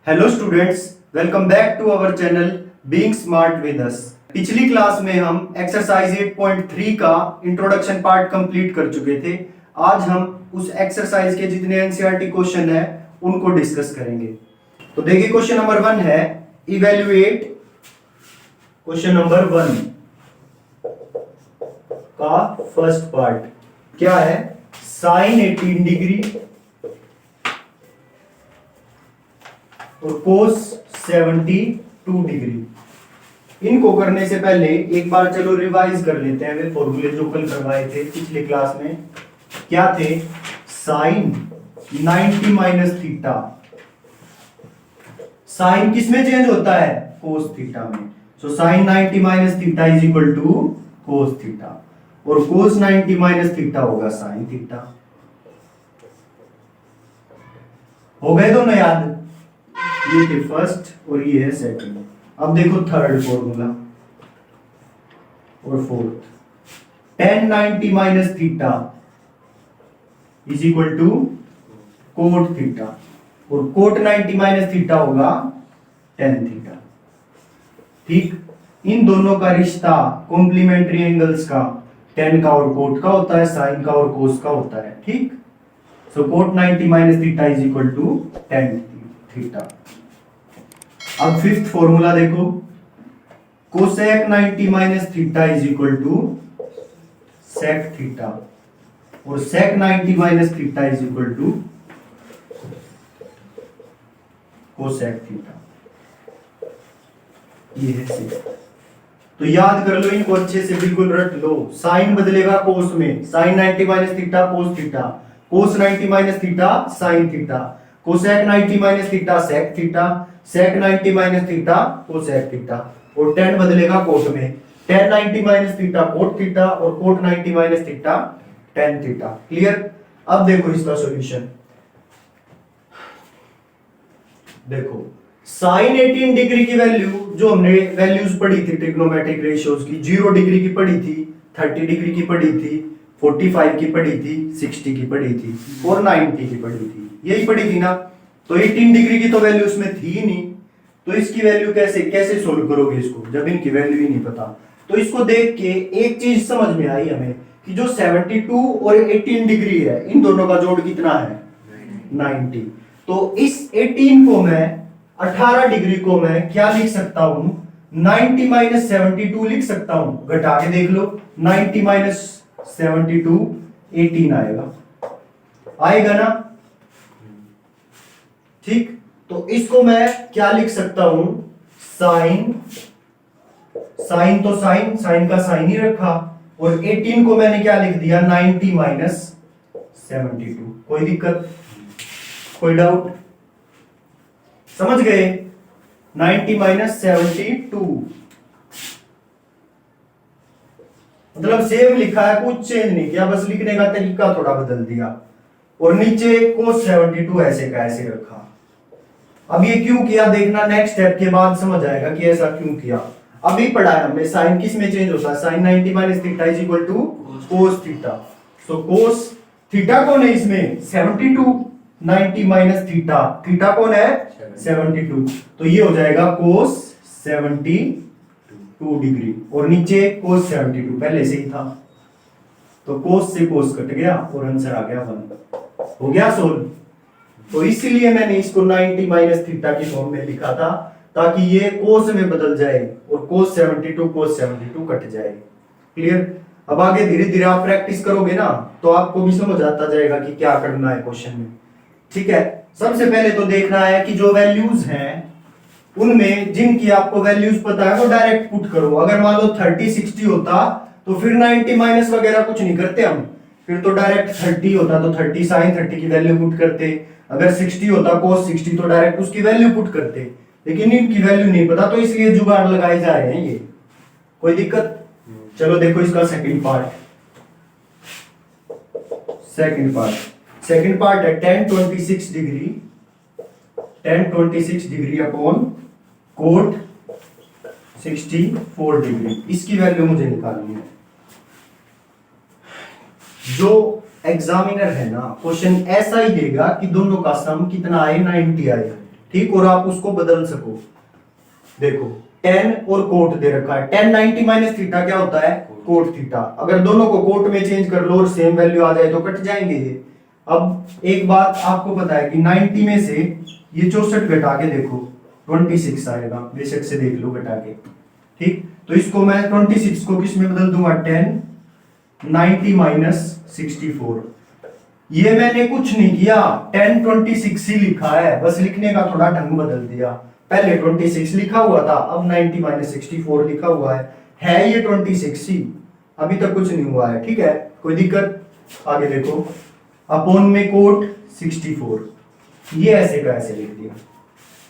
Hello students, welcome back to our channel Being Smart with us. पिछली class में हम exercise 8.3 का introduction part complete कर चुके थे। आज हम उस एक्सरसाइज के जितने एनसीईआरटी क्वेश्चन है उनको डिस्कस करेंगे। तो देखिए, क्वेश्चन नंबर 1 है इवेल्युएट। क्वेश्चन नंबर 1 का फर्स्ट पार्ट क्या है? साइन 18 डिग्री और कोस 72 डिग्री। इनको करने से पहले एक बार चलो रिवाइज कर लेते हैं वे फॉर्मूले जो कल करवाए थे पिछले क्लास में। क्या थे? Sign 90 minus theta. साइन किस में चेंज होता है? कोस थीटा में। So sine 90 minus theta is equal to cos theta, और कोस 90 माइनस थीटा होगा साइन थीटा। हो गए दोनों याद? ये थे फर्स्ट और ये है सेकंड। अब देखो थर्ड फॉर्मूला और fourth. tan 90 minus theta is equal to cot theta, और कोट 90 माइनस थीटा होगा tan थीटा। ठीक, इन दोनों का रिश्ता कॉम्प्लीमेंट्री एंगल्स का tan का और कोट का होता है, साइन का और कोस का होता है। ठीक, so cot 90 minus theta is equal to tan theta. अब फिफ्थ फॉर्मूला देखो, cosec 90 minus theta is equal to sec theta, और sec 90 minus theta is equal to cosec theta. ये है सिक्स। तो याद कर लो इनको अच्छे से, बिल्कुल रट लो। साइन बदलेगा कोस में, sine 90 minus theta cos theta, cos 90 minus theta sine theta, cosec 90 minus theta sec theta, sec 90 minus theta cosec theta, और tan बदलेगा कोट में, tan 90 minus theta cot theta, और cot 90 minus theta tan theta. Clear? अब देखो इसका solution. देखो, sign 18 degree की value जो हमने वैल्यूज पढ़ी थी ट्रिग्नोमेट्रिक रेशियोज की, 0 डिग्री की पढ़ी थी, 30 डिग्री की पढ़ी थी, 45 की पढ़ी थी, 60 की पढ़ी थी, और 90 की पढ़ी थी। यही पढ़ी थी ना? तो 18 डिग्री की तो वैल्यू उसमें थी ही नहीं, तो इसकी वैल्यू कैसे कैसे सोल्व करोगे इसको जब इनकी वैल्यू ही नहीं पता? तो इसको देख के एक चीज समझ में आई हमें कि जो 72 और 18 डिग्री है, इन दोनों का जोड़ कितना है? 90। तो इस 18 को मैं 18 डिग्री को मैं क्या लिख सकता हूं? 90 माइनस 72 लिख सकता हूं। घटा के देख लो, 90 माइनस 72 18 आएगा। आएगा ना? ठीक, तो इसको मैं क्या लिख सकता हूं? साइन, साइन तो साइन, साइन का साइन ही रखा, और 18 को मैंने क्या लिख दिया? 90 माइनस 72। कोई दिक्कत, कोई डाउट? समझ गए? 90 माइनस 72 मतलब सेम लिखा है, कुछ चेंज नहीं किया, बस लिखने का तरीका थोड़ा बदल दिया, और नीचे कोस 72 ऐसे का ऐसे रखा। अब ये क्यों किया देखना, नेक्स्ट स्टेप के बाद समझ आएगा कि ऐसा क्यों किया। अभी पढ़ा है हमने साइन किस में चेंज होता है? Sine 90 minus theta is equal to cos theta. So cos theta कौन है इसमें? 72। 90 माइनस थीटा, थीटा कौन है? 72। तो ये हो जाएगा कोस 72 डिग्री, और नीचे कोस 72 पहले से ही था, तो कोस से कोस कट गया और आंसर आ गया 1। हो गया सोल्व? तो इसलिए मैंने इसको 90 माइनस थीटा की फॉर्म में लिखा था, ताकि ये कोस में बदल जाए और कोस 72 कट जाए। क्लियर? अब आगे धीरे धीरे आप प्रैक्टिस करोगे ना, तो आपको भी समझ आता जाएगा कि क्या करना है क्वेश्चन में। ठीक है, सबसे पहले तो देखना है कि जो वैल्यूज हैं उनमें जिनकी आपको वैल्यूज पता है वो डायरेक्ट पुट करो। अगर मान लो 30 60 होता तो फिर 90 माइनस वगैरह कुछ नहीं करते हम, फिर तो डायरेक्ट 30 होता तो 30 साइन 30 की वैल्यू पुट करते, अगर 60 होता कोस 60 तो डायरेक्ट उसकी वैल्यू पुट करते, लेकिन इनकी वैल्यू नहीं पता, तो इसलिए जुगाड़ लगाए जा रहे हैं ये। कोई दिक्कत? चलो देखो इसका सेकंड पार्ट। सेकंड पार्ट है tan 26 degree, tan 26 degree upon coat 64 degree. इसकी वैल्यू मुझे निकालनी है। जो एग्जामिनर है ना, क्वेश्चन ऐसा ही देगा कि दोनों का सम कितना आए? 90 आए। ठीक, और आप उसको बदल सको। देखो tan और कोट दे रखा है, tan 90 माइनस थीटा क्या होता है, कोट थीटा। अगर दोनों को कोट में चेंज कर लो और सेम वैल्यू आ जाए तो कट जाएंगे ये। अब एक बात आपको पता है कि 90 में से ये 64 घटा के देखो 26 आएगा, बेशक से देख लो घटा के। ठीक, तो इसको मैं 26 को किस में बदल दूंगा, 10 90 माइनस 64। ये मैंने कुछ नहीं किया, 10 26 ही लिखा है, बस लिखने का थोड़ा ढंग बदल दिया। पहले 26 लिखा हुआ था, अब 90 माइनस 64 लिखा हुआ है ये 26 ही, अभी तक कुछ नहीं हुआ है। ठीक है, कोई दिक्कत? आगे देखो, अपॉन में कोट 64, ये ऐसे का ऐसे लिख दिया।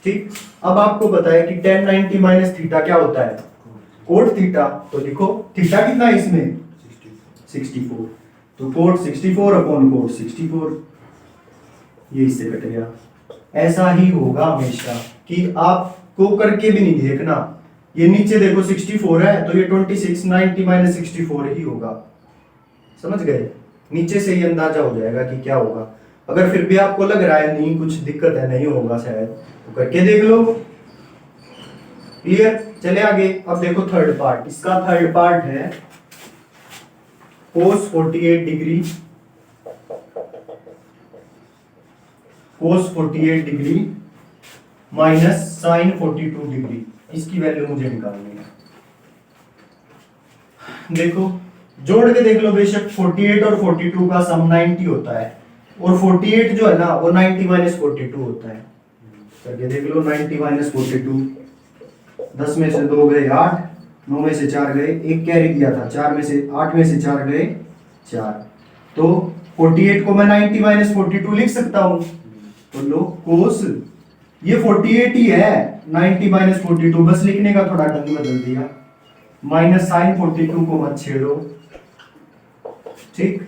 ठीक, अब आपको पता है कि 10 90 माइनस थीटा क्या होता है, कोट थीटा। तो लिखो थीटा कितना है इसमें, 64, तो कोट 64 अपॉन कोट 64, ये इससे कट गया। ऐसा ही होगा हमेशा कि आपको करके भी नहीं देखना। ये नीचे देखो 64 है तो ये 26 90 माइनस 64 ही होगा, समझ गए? नीचे से ही अंदाजा हो जाएगा कि क्या होगा। अगर फिर भी आपको लग रहा है नहीं कुछ दिक्कत है, नहीं होगा शायद, तो करके देख लो। क्लियर? चले आगे। अब देखो थर्ड पार्ट, इसका थर्ड पार्ट है cos 48 degree, cos 48 degree minus sin 42 degree, इसकी वैल्यू मुझे निकालनी है। देखो जोड़ के देख लो, बेशक 48 और 42 का सम 90 होता है, और 48 जो है ना वो 90 माइनस 42 होता है। करके देख लो 90 माइनस 42, 10 में से 2 गए 8, 9 में से 4 गए, एक कैरी किया था, 4 में से 8 में से 4 गए 4, तो 48 को मैं 90 माइनस 42 लिख सकता हूं। तो लो कोस, ये 48 ही है, 90 माइनस 42 बस लिखने का थोड़ा ढंग बदल दिया, माइनस साइन 42 को मत छेड़ो। ठीक,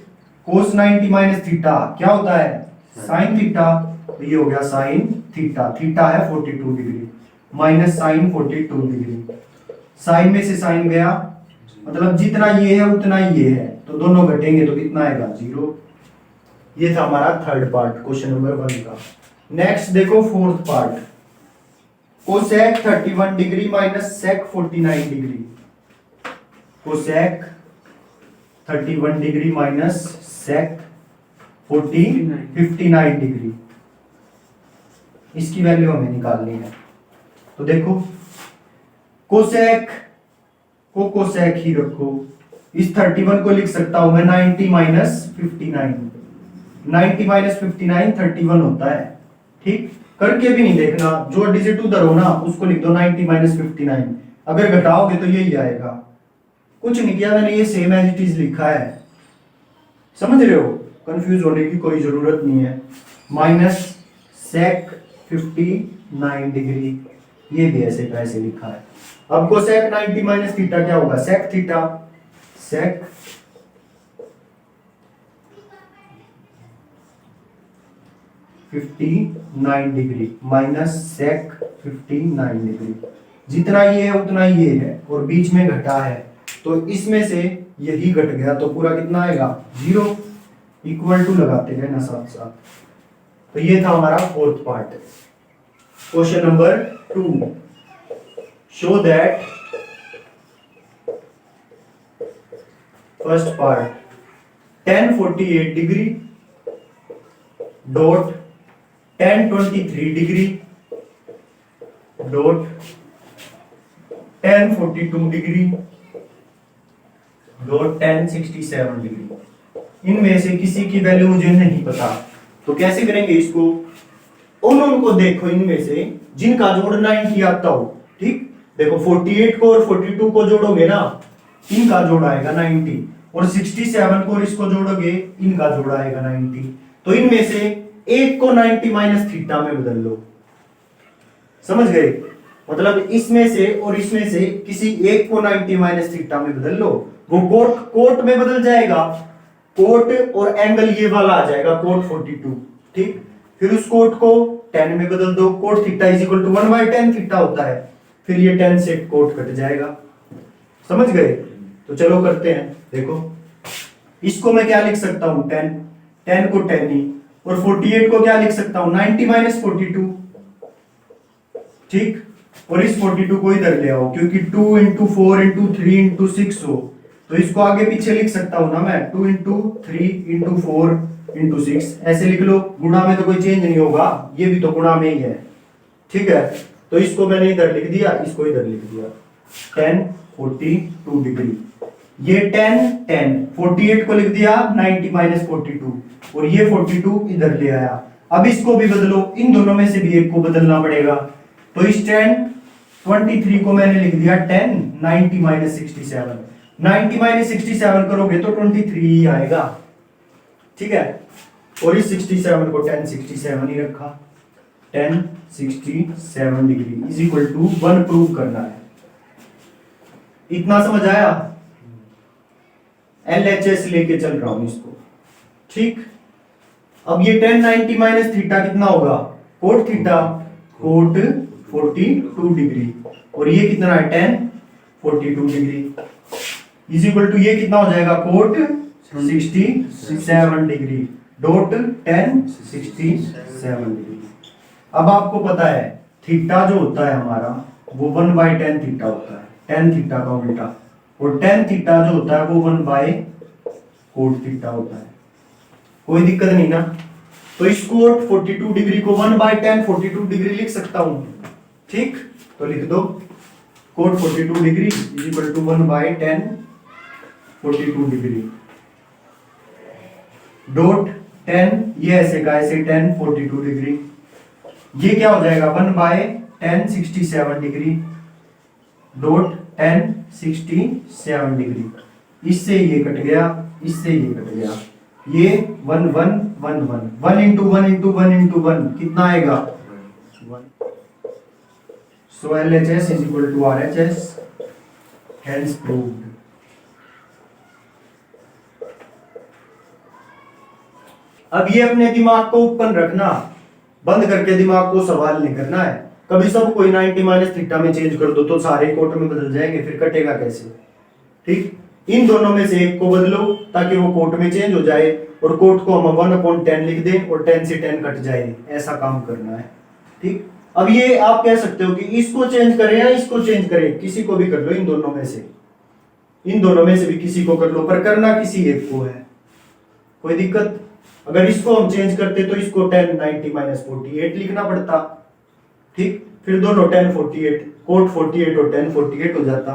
कोस 90 माइनस थीटा क्या होता है, साइन थीटा, तो ये हो गया साइन थीटा, थीटा है 42 degree minus sine 42 degree. Sine में से साइन गया, मतलब जितना ये है उतना ये है, तो दोनों घटेंगे तो कितना आएगा, 0। ये था हमारा थर्ड पार्ट क्वेश्चन नंबर 1 का। नेक्स्ट देखो fourth part, cosec 31 degree minus sec 49 degree, cosec 31 degree minus sec 59 degree, इसकी वैल्यू हमें निकालनी है। तो देखो कोसेक को कोसेक ही रखो, इस 31 को लिख सकता हूं मैं 90 माइनस 59, 90 माइनस 59 31 होता है। ठीक, करके भी नहीं देखना, जो डिजिट उधर हो ना उसको लिख दो 90 माइनस 59, अगर घटाओगे तो यही आएगा। कुछ नहीं किया मैंने, ये सेम एज इट इज लिखा है, समझ रहे हो? कंफ्यूज होने की कोई जरूरत नहीं है। माइनस सेक 59 डिग्री, ये भी ऐसे का ऐसे लिखा है। अब कोसेक 90 माइनस थीटा क्या होगा, सेक थीटा, सेक 59 डिग्री माइनस सेक 59 डिग्री, जितना ये है उतना ये है और बीच में घटा है, तो इसमें से यही घट गया, तो पूरा कितना आएगा, 0। इक्वल टू लगाते हैं ना साथ साथ। तो ये था हमारा fourth part. Question number 2, show that first part tan 48 degree dot tan 23 degree dot tan 42 degree dot tan 67 degree, इनमें से किसी की वैल्यू मुझे नहीं पता, तो कैसे करेंगे इसको, उनको देखो इनमें से जिनका जोड़ 90 आता हो। ठीक, देखो 48 को और 42 को जोड़ोगे ना, इनका जोड़ आएगा 90, और 67 को और इसको जोड़ोगे, इनका जोड़ आएगा 90। तो इनमें से एक को 90 माइनस थीटा में बदल लो, समझ गए? मतलब इसमें से और इसमें से किसी एक को 90 माइनस थीटा में बदल लो, वो कोट में बदल जाएगा, कोट और एंगल ये वाला आ जाएगा कोट 42। ठीक, फिर उस कोट को tan में बदल दो, cot theta is equal to 1/tan theta होता है, फिर ये tan से कोट कट जाएगा, समझ गए? तो चलो करते हैं। देखो इसको मैं क्या लिख सकता हूं, tan को tan ही, और 48 को क्या लिख सकता हूं, 90 माइनस 42, ठीक। और इस 42 को इधर ले आओ, क्योंकि 2 इंटू 4 इंटू 3 इंटू 6 हो, तो इसको आगे पीछे लिख सकता हूं ना मैं, 2 इंटू 3 इंटू 4 इंटू 6 ऐसे लिख लो। गुणा में तो कोई चेंज नहीं होगा, ये भी तो गुणा में ही है, ठीक है। तो इसको मैंने इधर लिख दिया, इसको इधर लिख दिया, 10 42 डिग्री। ये 10 48 को लिख दिया 90 माइनस 42, और ये 42 इधर ले आया। अब इसको भी बदलो, इन दोनों में से भी एक को बदलना पड़ेगा। तो इस 23 को मैंने लिख दिया 90 माइनस 67। 90 माइनस 67 करोगे तो 23 ही आएगा, ठीक है। और इस 67 को 1067 ही रखा, 1067 degree is equal to 1 prove करना है। इतना समझ आया? LHS लेके चल रहा हूं इसको, ठीक। अब ये 1090 माइनस थीटा कितना होगा? कोट थीटा, कोट 42 डिग्री, और ये कितना है 1042 डिग्री इज इक्वल टू ये कितना हो जाएगा? Cot 67 degree dot 1067 degree. अब आपको पता है थीटा जो होता है हमारा वो 1/10 थीटा होता है, 10 थीटा का उल्टा, और 10 थीटा जो होता है वो 1/कोट थीटा होता है। कोई दिक्कत नहीं ना? तो इस कोट 42 डिग्री को 1/10 42 डिग्री लिख सकता हूं, ठीक। तो लिख दो cot 42 degree is equal to 1/10 42 degree dot 10, ये ऐसे का ऐसे 10 42 डिग्री। ये क्या हो जाएगा? 1/10 67 डिग्री डॉट 10 67 डिग्री। इससे ये कट गया, इससे ये कट गया, ये 1 1 1 1 1 इंटू 1 इंटू 1 इंटू 1 कितना आएगा? 1। So LHS is equal to RHS, hence proved. अब ये अपने दिमाग को ओपन रखना, बंद करके दिमाग को सवाल नहीं करना है। कभी सब कोई 90 माइनस थीटा में चेंज कर दो तो सारे कोट में बदल जाएंगे, फिर कटेगा कैसे, ठीक। इन दोनों में से एक को बदलो ताकि वो कोट में चेंज हो जाए, और कोट को हम 1/10 लिख दें और 10 से 10 कट जाए, ऐसा काम करना है, ठीक। अब ये आप कह सकते हो कि इसको चेंज करें या इसको चेंज करें, किसी को भी कर लो, इन दोनों में से, इन दोनों में से भी किसी को कर लो, पर करना किसी एक को है। कोई दिक्कत? अगर इसको हम चेंज करते तो इसको 10 90 माइनस 48 लिखना पड़ता, ठीक। फिर दोनों 10 48, कोट 48 और 10 48 हो जाता।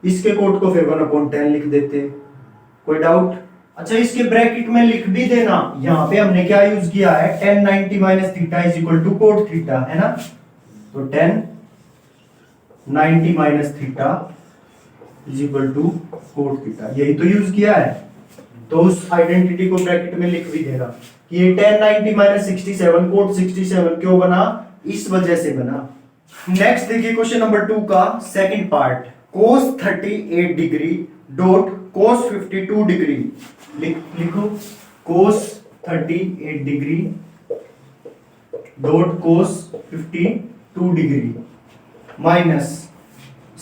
इसके कोट को फिर 1/10 लिख देते। कोई डाउट? अच्छा, इसके ब्रैकेट में लिख भी देना, यहाँ पे हमने क्या यूज किया है? 10 90 minus theta is equal to cot theta, है ना। तो 10 90 minus theta is equal to cot theta, यही तो यूज किया है। तो उस आइडेंटिटी को ब्रैकेट में लिख भी देगा कि ये 10 90 माइनस 67 कोट 67 क्यों बना? इस वजह से बना। नेक्स्ट देखिए क्वेश्चन नंबर 2 का second part, cos 38 degree dot cos 52 degree. लिखो cos 38 degree dot cos 52 degree minus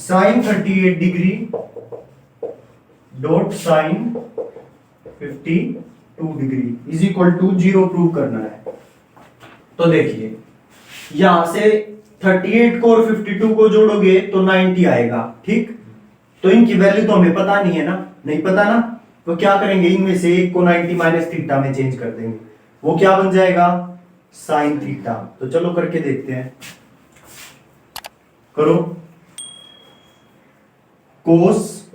sin 38 degree dot sin 52 degree is equal to 0 prove करना है। तो देखिए यहां से 38 को और 52 को जोड़ोगे तो 90 आएगा, ठीक। तो इनकी वैल्यू तो हमें पता नहीं है ना, नहीं पता ना, तो क्या करेंगे? इनमें से एक को 90 माइनस थीटा में चेंज कर देंगे, वो क्या बन जाएगा? Sine theta. तो चलो करके देखते हैं, करो। कोस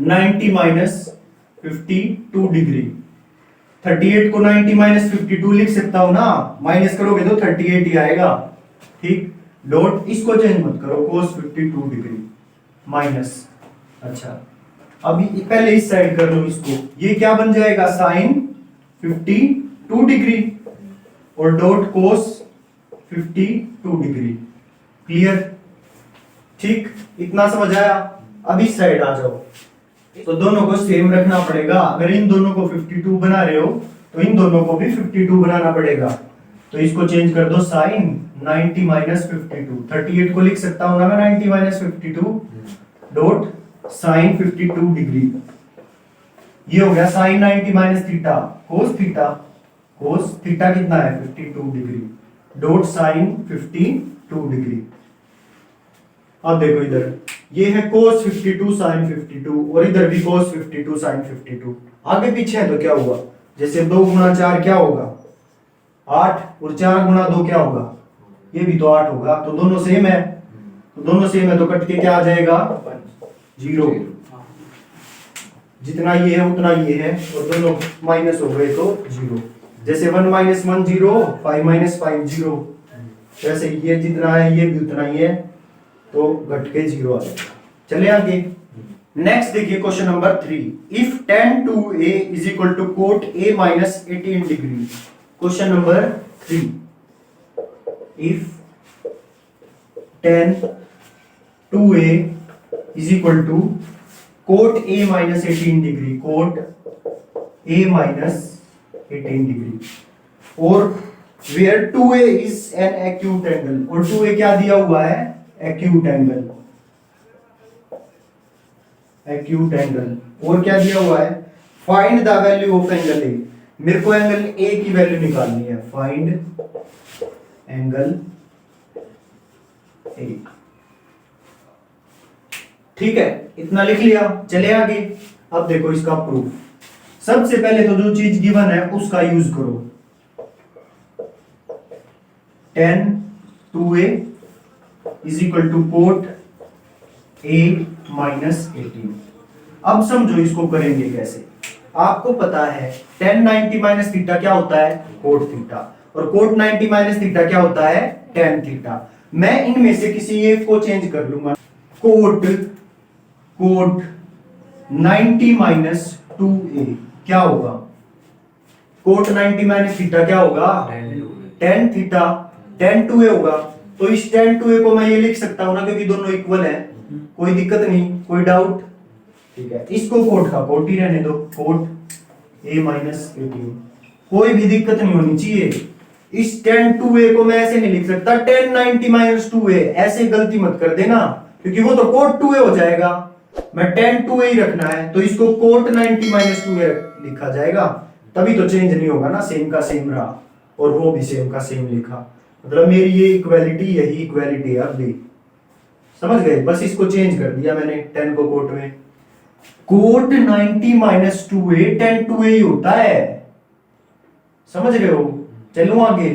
90 माइनस 52 डिग्री, 38 को 90 माइनस 52 लिख सकता हूं ना, माइनस करोगे तो 38 ही आएगा, ठीक। डॉट इसको चेंज मत करो, cos 52 डिग्री माइनस, अच्छा अभी पहले इस साइड कर लो इसको, ये क्या बन जाएगा? साइन 52 डिग्री और डॉट cos 52 डिग्री। क्लियर? ठीक, इतना समझ आया। अब इस साइड आ जाओ, तो दोनों को सेम रखना पड़ेगा। अगर इन दोनों को 52 बना रहे हो तो इन दोनों को भी 52 बनाना पड़ेगा। तो इसको चेंज कर दो, साइन 90 माइनस 52, 38 को लिख सकता हूं ना मैं 90 माइनस 52 डॉट साइन 52 डिग्री। ये हो गया sine 90 minus theta cos theta, cos theta कितना है 52 डिग्री डॉट साइन 2 डिग्री। अब देखो इधर ये है cos 52 sin 52 और इधर भी cos 52 sin 52। आगे पीछे है तो क्या हुआ, जैसे 2 गुणा 4 क्या होगा 8 और 4 गुणा 2 क्या होगा, ये भी तो 8 होगा। तो दोनों सेम है, तो दोनों सेम है तो कट के क्या आ जाएगा 0। जितना ये है उतना ये है और दोनों माइनस हो गए तो 0। जैसे 1 - 1 0, 5 - 5 0, वैसे ये जितना है ये भी उतना ही है तो घट के 0 आ जाएगा। चले आगे। नेक्स्ट देखिए question number 3। If tan 2a is equal to cot a minus 18 degree. Question number 3, if tan 2a is equal to cot a minus 18 degree, cot a minus 18 degree, और where 2a is an acute angle, और 2a क्या दिया हुआ है acute angle, acute angle, और क्या दिया हुआ है find the value of angle a। मेरे को एंगल a की वैल्यू निकालनी है, find angle a। ठीक है, इतना लिख लिया। चले आगे। अब देखो इसका प्रूफ। सबसे पहले तो जो चीज गिवन है उसका यूज करो। tan 2a is equal to cot a minus 18। अब समझो इसको करेंगे कैसे। आपको पता है tan 90 माइनस थीटा क्या होता है cot थीटा, और cot 90 माइनस थीटा क्या होता है tan थीटा। मैं इनमें से किसी एक को चेंज कर लूंगा। cot 90 माइनस 2a क्या होगा, cot 90 माइनस थीटा क्या होगा tan थीटा, tan 2a होगा। तो इस tan 2a को मैं ये लिख सकता हूं ना, क्योंकि दोनों इक्वल है, कोई दिक्कत नहीं, कोई डाउट। ठीक है, इसको cot का cot ही रहने दो, cot a माइनस 18, कोई भी दिक्कत नहीं होनी चाहिए। इस tan 2a को मैं ऐसे नहीं लिख सकता tan 90 माइनस 2a, ऐसे गलती मत कर देना, क्योंकि वो तो cot 2a हो जाएगा। मैं tan 2a ही रखना है, तो इसको cot 90 माइनस 2a लिखा जाएगा, तभी तो चेंज नहीं होगा ना, सेम का सेम रहा और वो भी सेम का सेम लिखा, मतलब मेरी ये इक्वालिटी यही इक्वालिटी है। अब भी समझ गए, बस इसको चेंज कर दिया मैंने 10 को cot में। cot 90 minus 2a tan 2a ही होता है, समझ रहे हो। चलो आगे।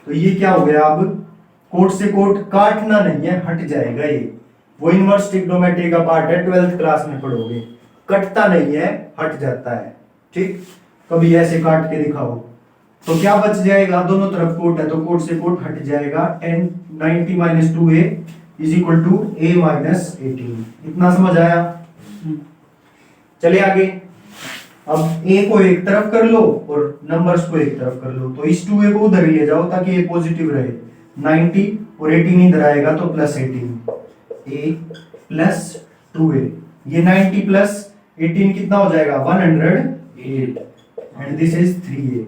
तो ये क्या हो गया, अब cot से cot काटना नहीं है, हट जाएगा ये, वो इनवर्स ट्रिग्नोमेट्री का पार्ट है, 12th क्लास में पढ़ोगे। कटता नहीं है, हट जाता है। ठीक, कभी ऐसे काट के दिखाओ तो क्या बच जाएगा, दोनों तरफ cot है तो cot से cot हट जाएगा। tan 90 minus 2a is equal to a minus 18। इतना समझ आया। चलिए आगे। अब a को एक तरफ कर लो और नंबर्स को एक तरफ कर लो, तो इस 2a को उधर ले जाओ ताकि ये पॉजिटिव रहे। 90 और 18 इधर आएगा तो प्लस 18, a प्लस 2a। ये 90 प्लस 18 कितना हो जाएगा 108, एंड दिस इज 3a।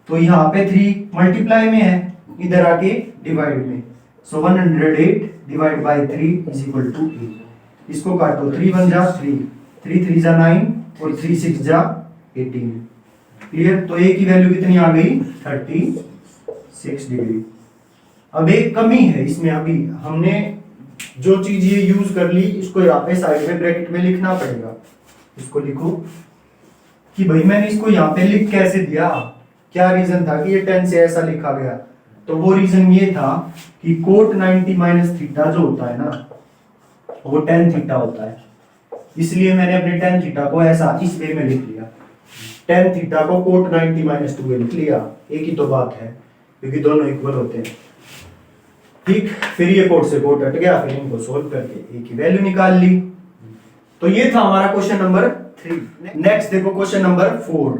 तो यहाँ पे 3 मल्टीप्लाई में है, इधर आके डिवाइड में, so 108 divide by 3 is equal to a। इसको काटो, 3 1 जा 3, 3 3 जा 9 और 3 6 जा 18। क्लियर। तो a की वैल्यू कितनी आ गई 36 डिग्री। अब एक कमी है इसमें, अभी हमने जो चीज ये यूज कर ली, इसको यहाँ पे साइड में ब्रैकेट में लिखना पड़ेगा। इसको लिखो कि भाई मैंने इसको यहाँ पे लिख कैसे दिया, क्या रीजन था कि ये 10 से ऐसा लिखा गया। तो वो रीजन ये था कि cot 90 माइनस थीटा जो होता है ना, वो tan थीटा होता है, इसलिए मैंने अपने tan थीटा को ऐसा इस वे में लिख लिया। tan थीटा को cot 90 माइनस 2a लिख लिया, एक ही तो बात है, क्योंकि दोनों इक्वल होते हैं। ठीक, फिर ये cot से cot हट गया, फिर इनको सोल्व करके a की वैल्यू निकाल ली। तो ये था हमारा क्वेश्चन नंबर 3। नेक्स्ट देखो question number 4।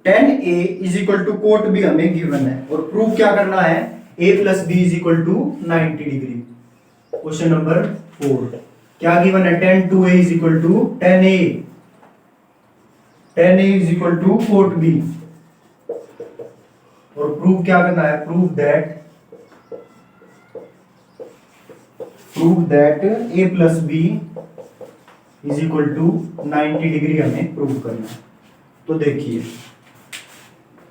tan a is equal to cot b हमें गिवन है, और प्रूफ क्या करना है, a plus b is equal to 90 degree. Question number 4 क्या गिवन है, tan 2a is equal to tan a is equal to cot b, और proof क्या करना है, proof that a plus b is equal to 90 degree हमें prove करना है। तो देखिए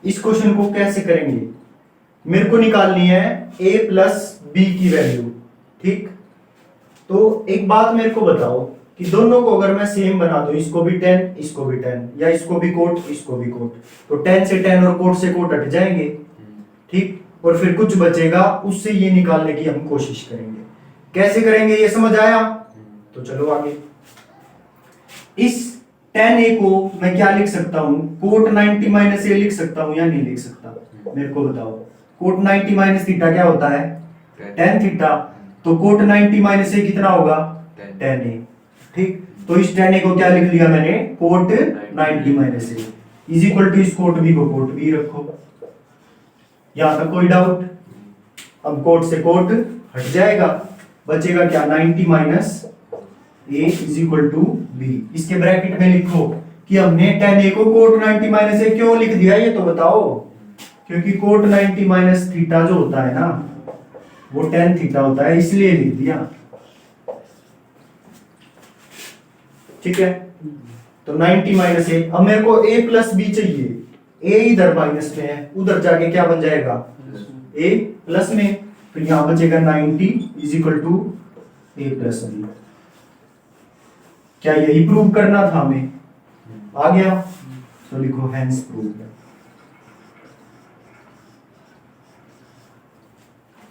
इस क्वेश्चन को कैसे करेंगे। मेरे को निकालनी है a प्लस बी की वैल्यू। ठीक, तो एक बात मेरे को बताओ कि दोनों को अगर मैं सेम बना दूं, इसको भी 10 इसको भी 10, या इसको भी कोट इसको भी कोट, तो 10 से 10 और कोट से कोट हट जाएंगे। ठीक, और फिर कुछ बचेगा, उससे ये निकालने की हम कोशिश करेंगे। कैसे करेंगे ये समझ आया? तो चलो आगे। इस 10a को मैं क्या लिख सकता हूं? कोट 90 माइनस ए लिख सकता हूं या नहीं लिख सकता? मेरे को बताओ। कोट 90 माइनस थीटा क्या होता है? tan theta. तो कोट 90 माइनस ए कितना होगा? tan a। ठीक, तो इस tan a को क्या लिख लिया मैंने? Cot 90 minus a is equal to इस कोट बी को कोट बी रखो। यहां तक कोई डाउट? अब कोट से कोट हट जाएगा, बचेगा क्या? 90 minus a is equal to b. इसके ब्रैकेट में लिखो कि हमने tan a को कोट 90 माइनस ए क्यों लिख दिया, ये तो बताओ। क्योंकि कोट 90 माइनस थीटा जो होता है ना, वो tan थीटा होता है, इसलिए लिख दिया। ठीक है, तो 90 माइनस ए। अब मेरे को a प्लस बी चाहिए। a इधर माइनस में है, उधर जाके क्या बन जाएगा? a प्लस में। तो यहां बचेगा 90 is equal to a plus b. क्या यही प्रूव करना था हमें? आ गया, तो लिखो हेंस प्रूव्ड।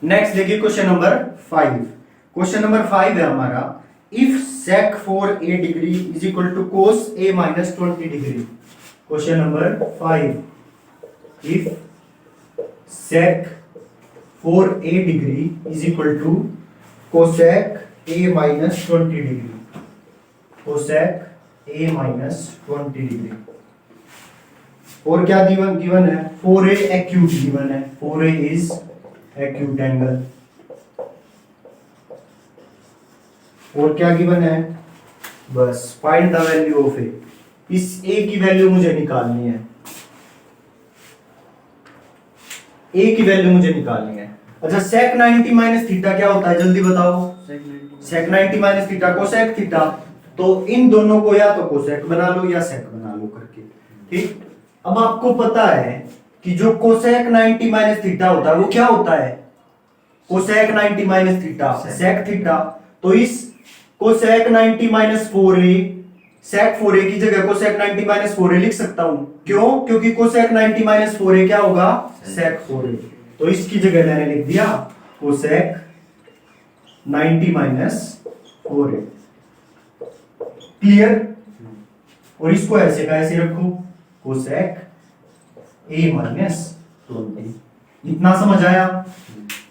नेक्स्ट देखिए क्वेश्चन नंबर 5। क्वेश्चन नंबर 5 है हमारा, if sec 4a degree is equal to cos a minus 20 degree. Question number 5, if sec 4a degree is equal to cosec a minus 20 degree. cosec a minus 20 degree. और क्या given है? 4a acute given है। 4a is acute angle. और क्या given है? बस find the value of ए। इस a की वैल्यू मुझे निकालनी है। a की वैल्यू मुझे निकालनी है। अच्छा, sec 90 माइनस थीटा क्या होता है, जल्दी बताओ। sec 90 minus theta cosec theta. तो इन दोनों को या तो cosec बना लो या sec बना लो करके। ठीक, अब आपको पता है कि जो cosec 90 माइनस थीटा होता है वो क्या होता है? cosec 90 minus theta sec theta. तो इस cosec 90 minus 4a sec 4a की जगह cosec 90 माइनस 4a लिख सकता हूं। क्यों? क्योंकि cosec 90 माइनस 4a क्या होगा? sec 4a। तो इसकी जगह मैंने लिख दिया cosec 90 माइनस 4a। क्लियर? और इसको ऐसे का ऐसे रखो, cosec a माइनस 20। इतना समझ आया?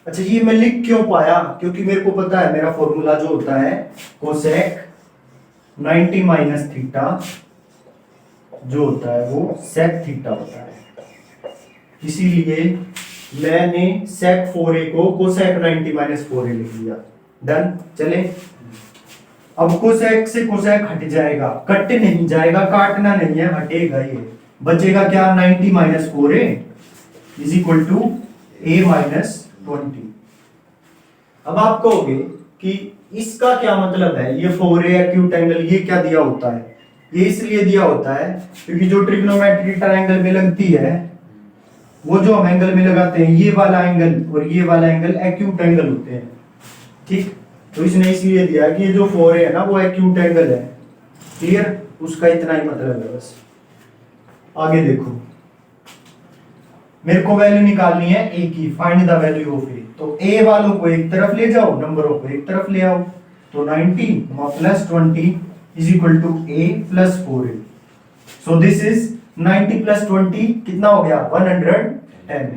अच्छा, ये मैं लिख क्यों पाया? क्योंकि मेरे को पता है मेरा फॉर्मूला जो होता है cosec 90 माइनस थीटा जो होता है वो sec थीटा होता है। इसीलिए मैंने sec 4a को cosec 90 माइनस 4a लिख दिया। डन? चले, अब cosec से cosec हट जाएगा, कट नहीं जाएगा, काटना नहीं है, हटेगा ये। बचेगा क्या? 90 minus 4a is equal to a minus 20। अब आप कहोगे कि इसका क्या मतलब है? ये 4a एक्यूट एंगल ये क्या दिया होता है? ये इसलिए दिया होता है क्योंकि जो ट्रिग्नोमेट्री ट्रायंगल में लगती है, वो जो हम एंगल में लगाते हैं, ये वाला एंगल और ये वाला एंगल एक्यूट एंगल होते हैं। ठीक, तो इसने इसलिए दिया कि ये जो 4a है ना वो एक्यूट एंगल है। क्लियर? उसका इतना ही मतलब है बस। आगे देखो, मेरे को वैल्यू निकालनी है a की। Find the value of a। तो a वालों को एक तरफ ले जाओ, नंबरों को एक तरफ ले आओ। तो 90 plus 20 is equal to a plus 4a। So this is 90 plus 20 कितना हो गया? 110।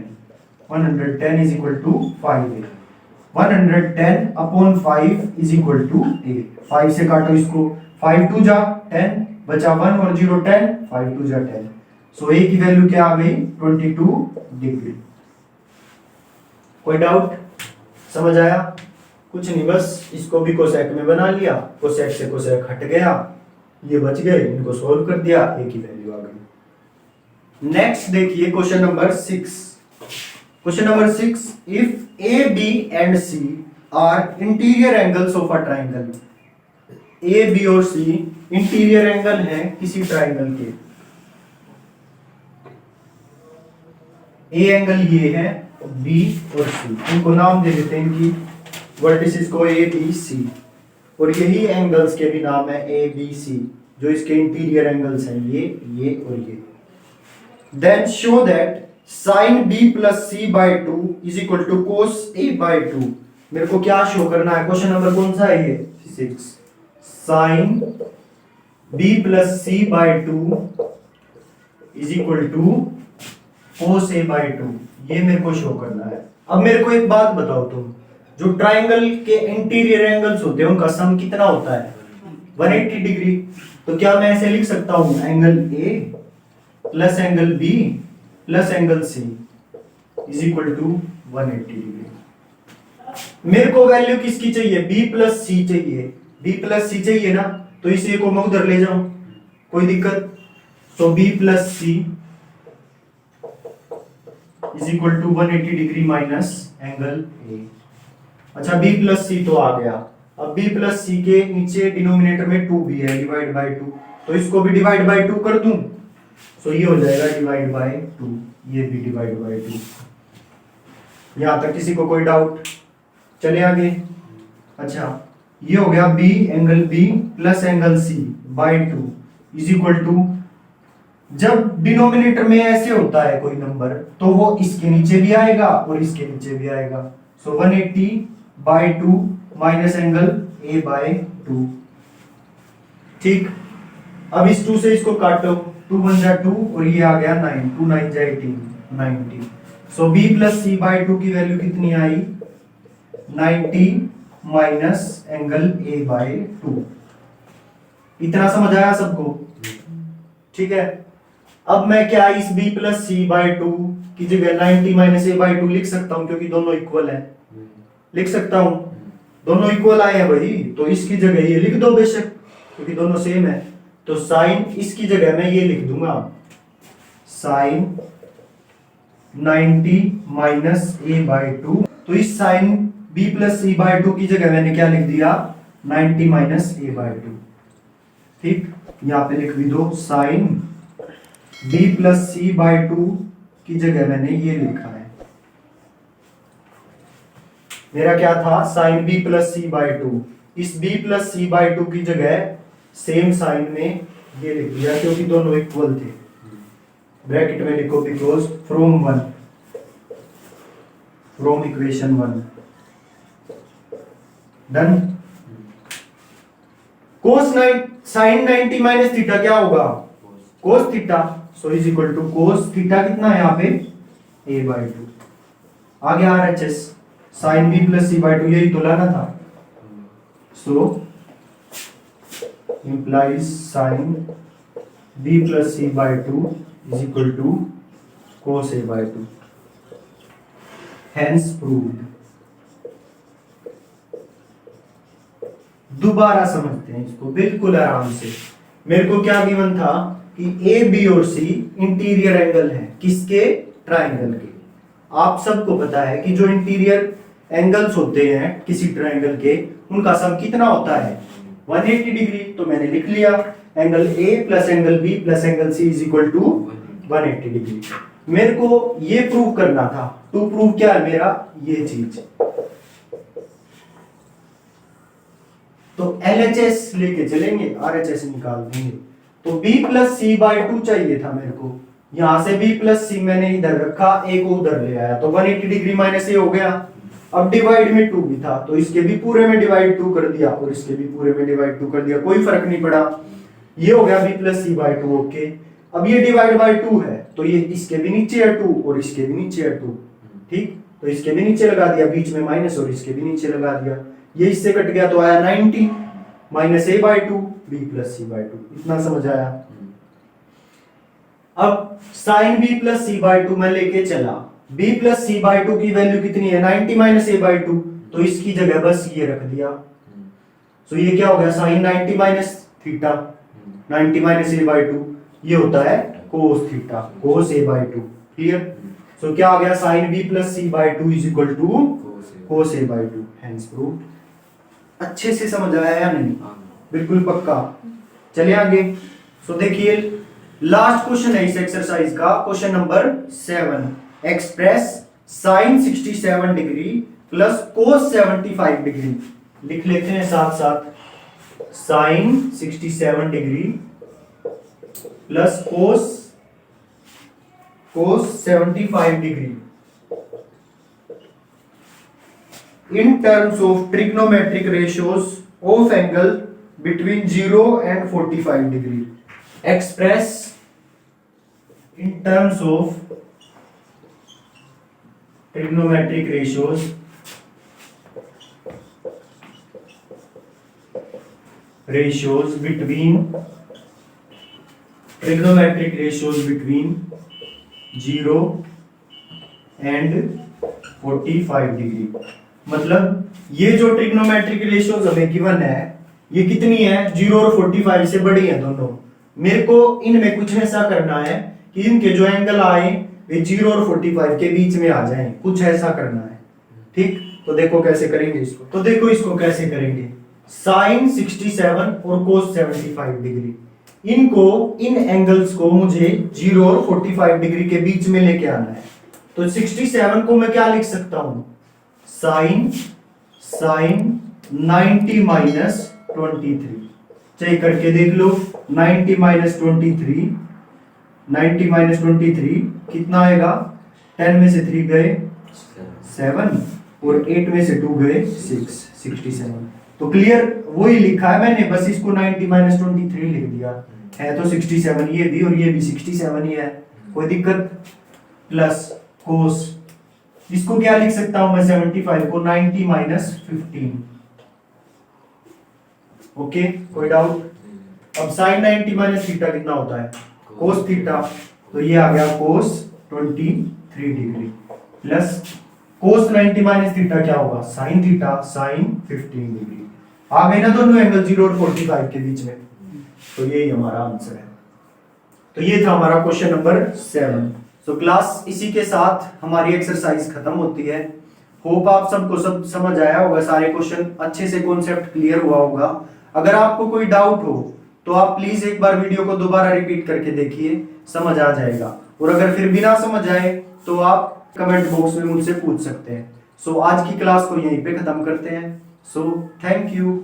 110 is equal to 5a। 110 upon 5 is equal to a। 5 से काटो इसको, 5 2 जा 10, बचा 1 और 0 10, 5 2 जा 10। सो a की वैल्यू क्या आ गई? 22 डिग्री। कोई डाउट? समझ आया? कुछ नहीं, बस इसको भी कोसेक में बना लिया, कोसेक से कोसेक हट गया, ये बच गए, इनको सोल्व कर दिया, a की वैल्यू आ गई। नेक्स्ट देखिए question number 6। Question number 6, if a b and c are interior angles of a triangle. a b और c इंटीरियर एंगल है किसी ट्राइंगल के। a एंगल ये है बी और सी, इनको नाम दे देते हैं इनकी वर्टिसेस को ए बी सी, और यही एंगल्स के भी नाम है ए बी सी, जो इसके इंटीरियर एंगल्स हैं ये और ये। Then show that sine B plus C by two is equal to cos A by two. मेरे को क्या शो करना है, क्वेश्चन नंबर कौन सा है ये 6, sine B plus C by two is equal to cos A by two, ये मेरे को शो करना है। अब मेरे को एक बात बताओ तुम, जो ट्राइंगल के इंटीरियर एंगल्स होते हैं उनका सम कितना होता है 180 डिग्री। तो क्या मैं ऐसे लिख सकता हूं, angle A plus angle B plus angle C is equal to 180 degree. मेरे को वैल्यू किसकी चाहिए, बी प्लस सी चाहिए, बी प्लस सी चाहिए ना, तो इसे को मैं उधर ले जाऊं, कोई दिक्कत। तो B plus C is equal to 180 degree minus angle A. अच्छा बी प्लस सी तो आ गया, अब बी प्लस सी के नीचे डिनोमिनेटर में 2 भी है, डिवाइड बाय 2, तो इसको भी डिवाइड बाय 2 कर दूं, सो ये हो जाएगा डिवाइड बाय 2, ये भी डिवाइड बाय 2। यहां तक किसी को कोई डाउट, चले आगे। अच्छा ये हो गया B angle B plus angle C by 2 is equal to, जब डिनोमिनेटर में ऐसे होता है कोई नंबर तो वो इसके नीचे भी आएगा और इसके नीचे भी आएगा, so 180 by 2 minus angle A by 2। ठीक, अब इस 2 से इसको काटो, 2 बन जा 2 और ये आ गया 9, 2 9 जा 18, 90। सो बी प्लस सी बाय 2 की वैल्यू कितनी आई 90 माइनस एंगल ए बाय 2। इतना समझ आया सबको, ठीक है। अब मैं क्या इस b प्लस सी बाई 2 की जगह 90 माइनस ए बाई 2 लिख सकता हूं, क्योंकि दोनों इक्वल है, लिख सकता हूं, दोनों इक्वल आए हैं भाई, तो इसकी जगह ये लिख दो बेशक, क्योंकि दोनों सेम है। तो साइन इसकी जगह मैं ये लिख दूंगा, साइन 90 माइनस ए बाई 2। तो इस sine b plus C by 2 की जगह मैंने क्या लिख दिया 90 माइनस ए बाई 2। ठीक, यहां पे लिख भी दो sine b plus C by 2 की जगह मैंने ये लिखा है, मेरा क्या था sine b plus C by 2, इस b प्लस सी बाई 2 की जगह सेम साइन में ये लिख दिया, क्योंकि दोनों इक्वल थे। ब्रैकेट में लिखो because from equation 1। Done. Cos sine 90 minus theta क्या होगा cos theta, so is equal to cos theta कितना है यहाँ पे a बाई 2। आगे RHS sine b plus C by 2, यही तो लाना था, so implies sine b plus C by 2 is equal to cos a by 2, hence proved। दोबारा समझते हैं इसको बिल्कुल आराम से। मेरे को क्या गिवन था कि ए बी और सी इंटीरियर एंगल है किसके, ट्राइंगल के। आप सबको पता है कि जो इंटीरियर एंगल्स होते हैं किसी ट्राइंगल के, उनका सम कितना होता है 180 डिग्री। तो मैंने लिख लिया angle A plus angle B plus angle C is equal to 180 degree. मेरे को ये प्रूव करना था, टू प्रूव क्या है मेरा ये चीज, तो LHS लेके चलेंगे, RHS निकाल देंगे। तो b प्लस सी बाई 2 चाहिए था मेरे को, यहां से b प्लस सी मैंने इधर रखा, a को उधर ले आया, तो 180 डिग्री माइनस ए हो गया। अब डिवाइड में 2 भी था, तो इसके भी पूरे में डिवाइड 2 कर दिया और इसके भी पूरे में डिवाइड 2 कर दिया, कोई फर्क नहीं पड़ा। ये हो गया b plus C by 2, okay. अब ये डिवाइड बाई 2 है, तो ये इसके भी नीचे है 2 और इसके भी नीचे है 2, ठीक। तो इसके भी नीचे लगा दिया, बीच में माइनस और इसके भी नीचे लगा दिया, ये इससे कट गया तो आया 90 minus A by 2 B plus C by 2। इतना समझ आया। अब sine B plus C by 2 मैं लेके चला, b प्लस सी बाई 2 की वैल्यू कितनी है 90 माइनस ए बाई 2, तो इसकी जगह बस ये रख दिया। तो ये क्या हो गया sine 90 minus theta, 90 minus A by 2 ये होता है cos theta, cos A by 2। Clear. So क्या आ गया sine b plus C by 2 is equal to cos A by 2, hence proved. अच्छे से समझ आया या नहीं, बिल्कुल पक्का। चलिए आगे। सो देखिए लास्ट क्वेश्चन है इस एक्सरसाइज का, question number 7, express sine 67 degree plus cos 75 degree, लिख लेते हैं साथ साथ, sine 67 degree plus cos 75 degree in terms of trigonometric ratios of angle between 0 and 45 degree, express in terms of trigonometric ratios between 0 and 45 degree. मतलब ये जो trigonometric ratios हमें given है ये कितनी है, 0 और 45 से बड़ी है दोनों। मेरे को इनमें कुछ ऐसा करना है कि इनके जो एंगल आए वे 0 और 45 के बीच में आ जाएं, कुछ ऐसा करना है। ठीक, तो देखो कैसे करेंगे इसको। तो देखो इसको कैसे करेंगे, साइन 67 और कोस 75 डिग्री, इनको इन एंगल्स को मुझे 0 और 45 डिग्री के बीच में लेके आना है। तो 67 को मैं क्या लिख सकता हूं, साइन 90 माइनस 23, चेक करके देख लो, 90 माइनस 23 कितना आएगा, 10 में से 3 गए 7 और 8 में से 2 गए 6, 67। तो क्लियर वही लिखा है मैंने, बस इसको 90 माइनस 23 लिख दिया है, तो 67 ये भी और ये भी 67 ही है, कोई दिक्कत। प्लस कोस, इसको क्या लिख सकता हूं मैं, 75 को 90 माइनस 15। ओके, कोई डाउट। अब साइन 90 माइनस थीटा कितना होता है, कोस थीटा, तो ये आ गया कोस 23 डिग्री प्लस कोस 90 माइनस थीटा क्या होगा, साइन थीटा, साइन 15 डिग्री। आ गए ना दोनों एंगल 0 और 45 के बीच में, तो यही हमारा आंसर है। तो ये था हमारा क्वेश्चन नंबर 7। तो क्लास इसी के साथ हमारी एक्सरसाइज खत्म होती है। होप आप सबको सब समझ आया होगा, सारे क्वेश्चन अच्छे से कॉन्सेप्ट क्लियर हुआ होगा। अगर आपको कोई डाउट हो तो आप प्लीज एक बार वीडियो को दोबारा रिपीट करके देखिए, समझ आ जाएगा। और अगर फिर भी ना समझ आए तो आप कमेंट बॉक्स में मुझसे पूछ सकते हैं। सो आज की क्लास को यहीं पे खत्म करते हैं। So thank you.